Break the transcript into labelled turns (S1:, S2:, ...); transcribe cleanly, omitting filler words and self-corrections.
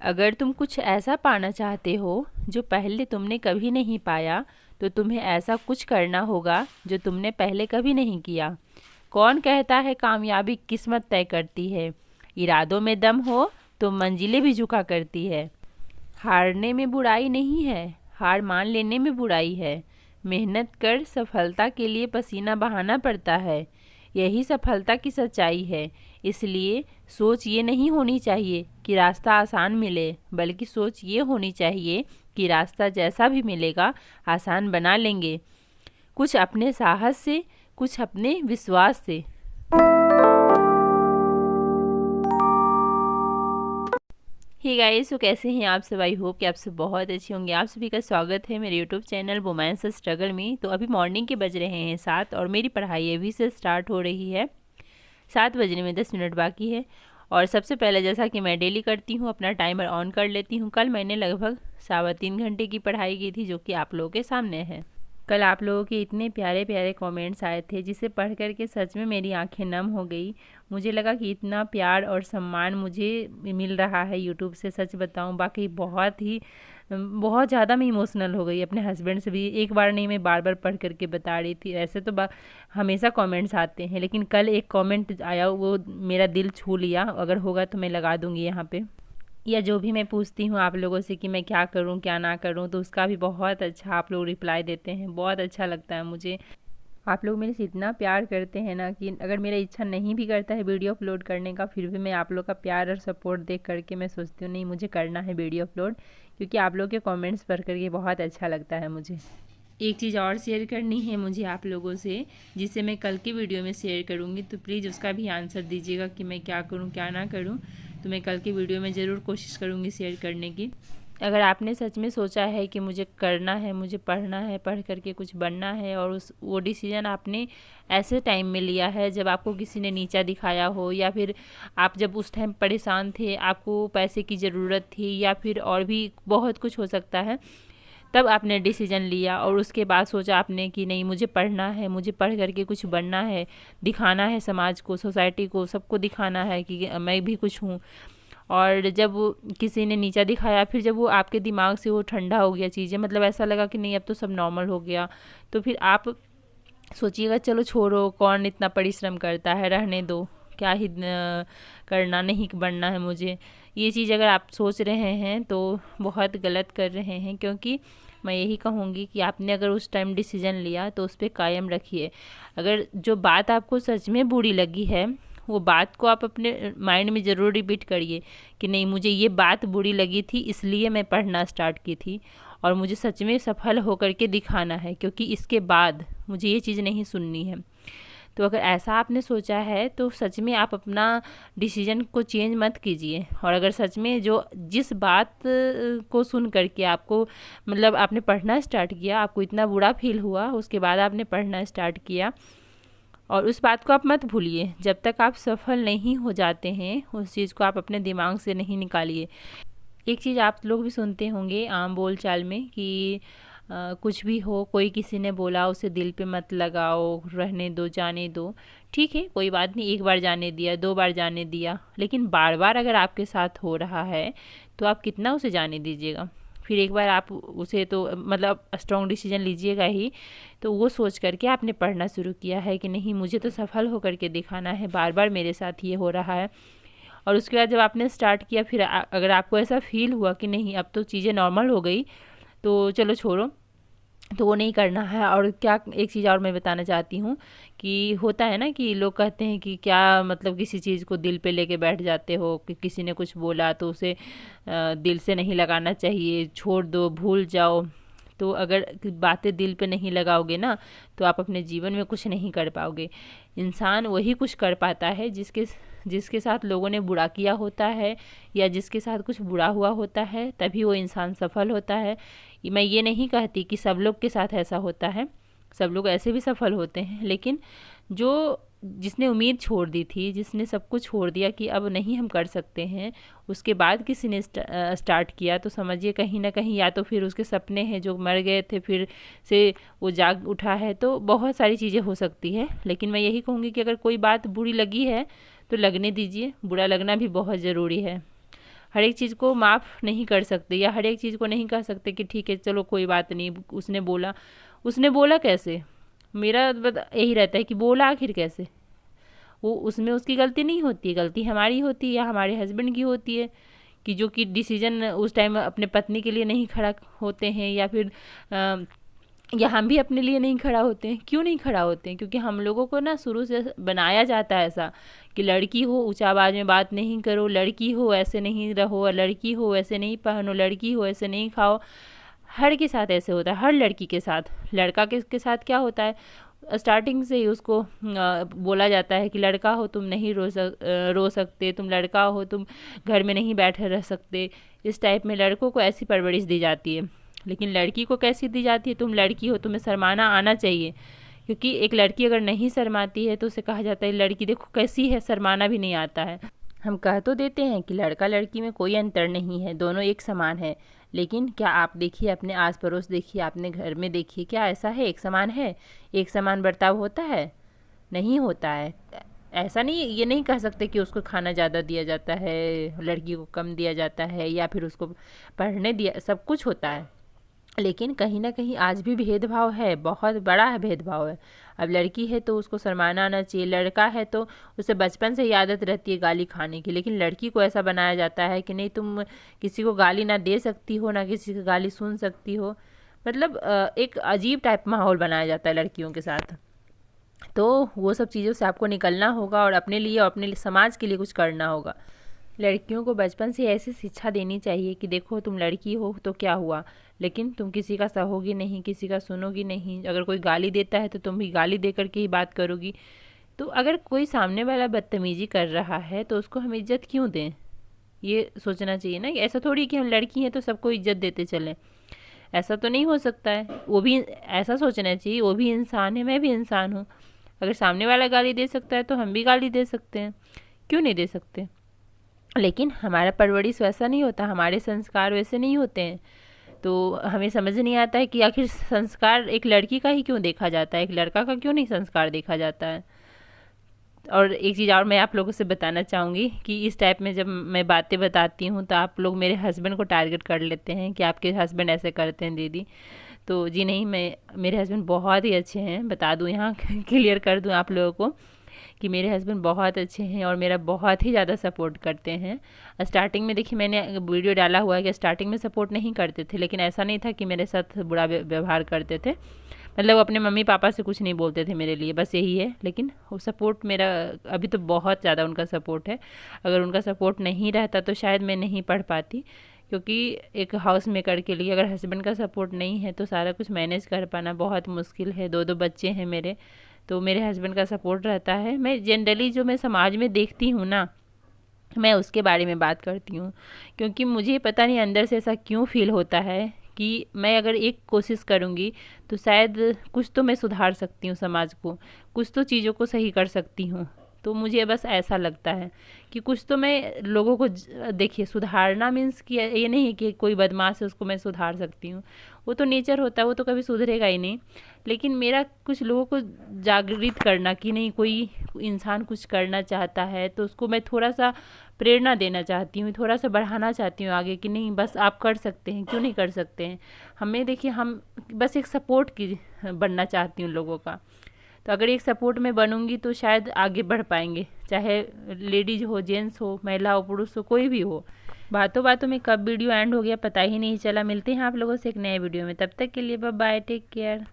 S1: अगर तुम कुछ ऐसा पाना चाहते हो जो पहले तुमने कभी नहीं पाया, तो तुम्हें ऐसा कुछ करना होगा जो तुमने पहले कभी नहीं किया। कौन कहता है कामयाबी किस्मत तय करती है? इरादों में दम हो तो मंजिलें भी झुका करती है। हारने में बुराई नहीं है, हार मान लेने में बुराई है। मेहनत कर सफलता के लिए पसीना बहाना पड़ता है, यही सफलता की सच्चाई है। इसलिए सोच ये नहीं होनी चाहिए कि रास्ता आसान मिले, बल्कि सोच ये होनी चाहिए कि रास्ता जैसा भी मिलेगा आसान बना लेंगे, कुछ अपने साहस से, कुछ अपने विश्वास से। हे गाइस, तो कैसे हैं आप सब? आई होप कि आप सब बहुत अच्छे होंगे। आप सभी का स्वागत है मेरे यूट्यूब चैनल वुमेन्स स्ट्रगल में। तो अभी मॉर्निंग के बज रहे हैं 7 और मेरी पढ़ाई अभी से स्टार्ट हो रही है। 7 बजने में 10 मिनट बाकी है। और सबसे पहले जैसा कि मैं डेली करती हूँ, अपना टाइमर ऑन कर लेती हूँ। कल मैंने लगभग 3.25 घंटे की पढ़ाई की थी, जो कि आप लोगों के सामने है। कल आप लोगों के इतने प्यारे प्यारे कमेंट्स आए थे, जिसे पढ़ कर के सच में मेरी आंखें नम हो गई। मुझे लगा कि इतना प्यार और सम्मान मुझे मिल रहा है यूट्यूब से। सच बताऊं, बाकी बहुत ज़्यादा मैं इमोशनल हो गई। अपने हस्बैंड से भी एक बार नहीं, मैं बार बार पढ़ करके बता रही थी। ऐसे तो हमेशा कमेंट्स आते हैं, लेकिन कल एक कमेंट आया, वो मेरा दिल छू लिया। अगर होगा तो मैं लगा दूँगी यहाँ पे। या जो भी मैं पूछती हूँ आप लोगों से कि मैं क्या करूँ क्या ना करूँ, तो उसका भी बहुत अच्छा आप लोग रिप्लाई देते हैं। बहुत अच्छा लगता है मुझे। आप लोग मेरे से इतना प्यार करते हैं ना कि अगर मेरा इच्छा नहीं भी करता है वीडियो अपलोड करने का, फिर भी मैं आप लोग का प्यार और सपोर्ट देख करके मैं सोचती हूँ नहीं, मुझे करना है वीडियो अपलोड, क्योंकि आप लोग के कमेंट्स पढ़ करके बहुत अच्छा लगता है मुझे। एक चीज़ और शेयर करनी है मुझे आप लोगों से, जिसे मैं कल की वीडियो में शेयर करूँगी। तो प्लीज़ उसका भी आंसर दीजिएगा कि मैं क्या करूँ क्या ना करूँ। तो मैं कल की वीडियो में ज़रूर कोशिश करूँगी शेयर करने की। अगर आपने सच में सोचा है कि मुझे करना है, मुझे पढ़ना है, पढ़ करके कुछ बनना है, और वो डिसीजन आपने ऐसे टाइम में लिया है जब आपको किसी ने नीचा दिखाया हो, या फिर आप जब उस टाइम परेशान थे, आपको पैसे की ज़रूरत थी, या फिर और भी बहुत कुछ हो सकता है, तब आपने डिसीजन लिया और उसके बाद सोचा आपने कि नहीं, मुझे पढ़ना है, मुझे पढ़ करके कुछ बनना है, दिखाना है समाज को, सोसाइटी को, सबको दिखाना है कि मैं भी कुछ हूँ। और जब किसी ने नीचा दिखाया, फिर जब वो आपके दिमाग से वो ठंडा हो गया चीज़ें, मतलब ऐसा लगा कि नहीं अब तो सब नॉर्मल हो गया, तो फिर आप सोचिएगा चलो छोड़ो, कौन इतना परिश्रम करता है, रहने दो, क्या ही करना, नहीं बनना है मुझे। ये चीज़ अगर आप सोच रहे हैं तो बहुत गलत कर रहे हैं, क्योंकि मैं यही कहूँगी कि आपने अगर उस टाइम डिसीजन लिया तो उस पर कायम रखिए। अगर जो बात आपको सच में बुरी लगी है, वो बात को आप अपने माइंड में ज़रूर रिपीट करिए कि नहीं, मुझे ये बात बुरी लगी थी इसलिए मैं पढ़ना स्टार्ट की थी, और मुझे सच में सफल होकर के दिखाना है, क्योंकि इसके बाद मुझे ये चीज़ नहीं सुननी है। तो अगर ऐसा आपने सोचा है तो सच में आप अपना डिसीजन को चेंज मत कीजिए। और अगर सच में जिस बात को सुन करके आपको, मतलब आपने पढ़ना स्टार्ट किया, आपको इतना बुरा फील हुआ, उसके बाद आपने पढ़ना स्टार्ट किया, और उस बात को आप मत भूलिए। जब तक आप सफल नहीं हो जाते हैं, उस चीज़ को आप अपने दिमाग से नहीं निकालिए। एक चीज़ आप लोग भी सुनते होंगे आम बोल चाल में कि कुछ भी हो, कोई किसी ने बोला उसे दिल पे मत लगाओ, रहने दो, जाने दो। ठीक है, कोई बात नहीं, एक बार जाने दिया, 2 बार जाने दिया, लेकिन बार बार अगर आपके साथ हो रहा है तो आप कितना उसे जाने दीजिएगा। फिर एक बार आप उसे तो मतलब स्ट्रॉन्ग डिसीजन लीजिएगा ही। तो वो सोच करके आपने पढ़ना शुरू किया है कि नहीं, मुझे तो सफल होकर के दिखाना है, बार बार मेरे साथ ये हो रहा है। और उसके बाद जब आपने स्टार्ट किया, फिर अगर आपको ऐसा फील हुआ कि नहीं अब तो चीज़ें नॉर्मल हो गई, तो चलो छोड़ो, तो वो नहीं करना है। और क्या, एक चीज़ और मैं बताना चाहती हूँ कि होता है ना कि लोग कहते हैं कि क्या मतलब किसी चीज़ को दिल पे लेके बैठ जाते हो, कि किसी ने कुछ बोला तो उसे दिल से नहीं लगाना चाहिए, छोड़ दो, भूल जाओ। तो अगर बातें दिल पे नहीं लगाओगे ना, तो आप अपने जीवन में कुछ नहीं कर पाओगे। इंसान वही कुछ कर पाता है जिसके साथ लोगों ने बुरा किया होता है, या जिसके साथ कुछ बुरा हुआ होता है, तभी वो इंसान सफल होता है। मैं ये नहीं कहती कि सब लोग के साथ ऐसा होता है, सब लोग ऐसे भी सफल होते हैं, लेकिन जिसने उम्मीद छोड़ दी थी, जिसने सब कुछ छोड़ दिया कि अब नहीं हम कर सकते हैं, उसके बाद किसी ने स्टार्ट किया, तो समझिए कहीं ना कहीं या तो फिर उसके सपने हैं जो मर गए थे फिर से वो जाग उठा है। तो बहुत सारी चीज़ें हो सकती है, लेकिन मैं यही कहूँगी कि अगर कोई बात बुरी लगी है तो लगने दीजिए, बुरा लगना भी बहुत ज़रूरी है। हर एक चीज़ को माफ़ नहीं कर सकते, या हर एक चीज़ को नहीं कह सकते कि ठीक है चलो कोई बात नहीं, उसने बोला कैसे। मेरा यही रहता है कि बोला आखिर कैसे, वो उसमें उसकी गलती नहीं होती है, गलती हमारी होती है या हमारे हस्बैंड की होती है कि जो कि डिसीजन उस टाइम अपने पत्नी के लिए नहीं खड़ा होते हैं, या फिर या हम भी अपने लिए नहीं खड़ा होते हैं। क्यों नहीं खड़ा होते हैं? क्योंकि हम लोगों को ना शुरू से बनाया जाता है ऐसा कि लड़की हो ऊंचा आवाज़ में बात नहीं करो, लड़की हो ऐसे नहीं रहो, लड़की हो ऐसे नहीं पहनो, लड़की हो ऐसे नहीं खाओ। हर के साथ ऐसे होता है, हर लड़की के साथ। लड़का के साथ क्या होता है, स्टार्टिंग से ही उसको बोला जाता है कि लड़का हो तुम नहीं रो सकते, तुम लड़का हो तुम घर में नहीं बैठे रह सकते। इस टाइप में लड़कों को ऐसी परवरिश दी जाती है। लेकिन लड़की को कैसी दी जाती है, तुम लड़की हो, तुम्हें शर्माना आना चाहिए। क्योंकि एक लड़की अगर नहीं शर्माती है तो उसे कहा जाता है लड़की देखो कैसी है, शर्माना भी नहीं आता है। हम कह तो देते हैं कि लड़का लड़की में कोई अंतर नहीं है, दोनों एक समान है। लेकिन क्या आप देखिए, अपने आस पड़ोस देखिए, अपने घर में देखिए, क्या ऐसा है एक समान है? एक समान बर्ताव होता है? नहीं होता है। ऐसा नहीं, ये नहीं कह सकते कि उसको खाना ज़्यादा दिया जाता है, लड़की को कम दिया जाता है, या फिर उसको पढ़ने दिया, सब कुछ होता है। लेकिन कहीं ना कहीं आज भी भेदभाव है, बहुत बड़ा है भेदभाव है। अब लड़की है तो उसको शर्माना आना चाहिए, लड़का है तो उसे बचपन से ही आदत रहती है गाली खाने की। लेकिन लड़की को ऐसा बनाया जाता है कि नहीं तुम किसी को गाली ना दे सकती हो, ना किसी की गाली सुन सकती हो। मतलब एक अजीब टाइप माहौल बनाया जाता है लड़कियों के साथ। तो वो सब चीज़ों से आपको निकलना होगा और अपने लिए और अपने समाज के लिए कुछ करना होगा। लड़कियों को बचपन से ऐसी शिक्षा देनी चाहिए कि देखो तुम लड़की हो तो क्या हुआ, लेकिन तुम किसी का सहोगी नहीं, किसी का सुनोगी नहीं। अगर कोई गाली देता है तो तुम भी गाली दे करके ही बात करोगी। तो अगर कोई सामने वाला बदतमीजी कर रहा है तो उसको हम इज्जत क्यों दें, ये सोचना चाहिए ना। ऐसा थोड़ी कि हम लड़की हैं तो सबको इज्जत देते चलें, ऐसा तो नहीं हो सकता है। वो भी ऐसा सोचना चाहिए, वो भी इंसान है, मैं भी इंसान हूँ। अगर सामने वाला गाली दे सकता है तो हम भी गाली दे सकते हैं, क्यों नहीं दे सकते। लेकिन हमारा परवरिश वैसा नहीं होता, हमारे संस्कार वैसे नहीं होते हैं। तो हमें समझ नहीं आता है कि आखिर संस्कार एक लड़की का ही क्यों देखा जाता है, एक लड़का का क्यों नहीं संस्कार देखा जाता है। और एक चीज़ और मैं आप लोगों से बताना चाहूँगी कि इस टाइप में जब मैं बातें बताती हूँ तो आप लोग मेरे हस्बैंड को टारगेट कर लेते हैं कि आपके हस्बैंड ऐसे करते हैं दीदी। तो जी नहीं, मेरे हस्बैंड बहुत ही अच्छे हैं, बता दूँ यहाँ क्लियर कर दूँ आप लोगों को कि मेरे हस्बैंड बहुत अच्छे हैं और मेरा बहुत ही ज़्यादा सपोर्ट करते हैं। स्टार्टिंग में देखिए मैंने वीडियो डाला हुआ है कि स्टार्टिंग में सपोर्ट नहीं करते थे, लेकिन ऐसा नहीं था कि मेरे साथ बुरा व्यवहार करते थे। मतलब अपने मम्मी पापा से कुछ नहीं बोलते थे मेरे लिए, बस यही है। लेकिन वो सपोर्ट मेरा अभी तो बहुत ज़्यादा उनका सपोर्ट है। अगर उनका सपोर्ट नहीं रहता तो शायद मैं नहीं पढ़ पाती, क्योंकि एक हाउस मेकर के लिए अगर हस्बैंड का सपोर्ट नहीं है तो सारा कुछ मैनेज कर पाना बहुत मुश्किल है। दो बच्चे हैं मेरे, तो मेरे हस्बैंड का सपोर्ट रहता है। मैं जनरली जो मैं समाज में देखती हूँ ना, मैं उसके बारे में बात करती हूँ। क्योंकि मुझे पता नहीं अंदर से ऐसा क्यों फील होता है कि मैं अगर एक कोशिश करूँगी तो शायद कुछ तो मैं सुधार सकती हूँ समाज को, कुछ तो चीज़ों को सही कर सकती हूँ। तो मुझे बस ऐसा लगता है कि कुछ तो मैं लोगों को देखिए सुधारना मीन्स कि ये नहीं है कि कोई बदमाश है उसको मैं सुधार सकती हूँ, वो तो नेचर होता है, वो तो कभी सुधरेगा ही नहीं। लेकिन मेरा कुछ लोगों को जागृत करना कि नहीं कोई इंसान कुछ करना चाहता है तो उसको मैं थोड़ा सा प्रेरणा देना चाहती हूँ, थोड़ा सा बढ़ाना चाहती हूँ आगे कि नहीं बस आप कर सकते हैं, क्यों नहीं कर सकते हैं। हमें देखिए हम बस एक सपोर्ट की बनना चाहती हूँ लोगों का। तो अगर एक सपोर्ट में बनूंगी तो शायद आगे बढ़ पाएंगे, चाहे लेडीज हो, जेंट्स हो, महिला हो, पुरुष हो, कोई भी हो। बातों बातों में कब वीडियो एंड हो गया पता ही नहीं चला। मिलते हैं आप लोगों से एक नए वीडियो में, तब तक के लिए बाय बाय, टेक केयर।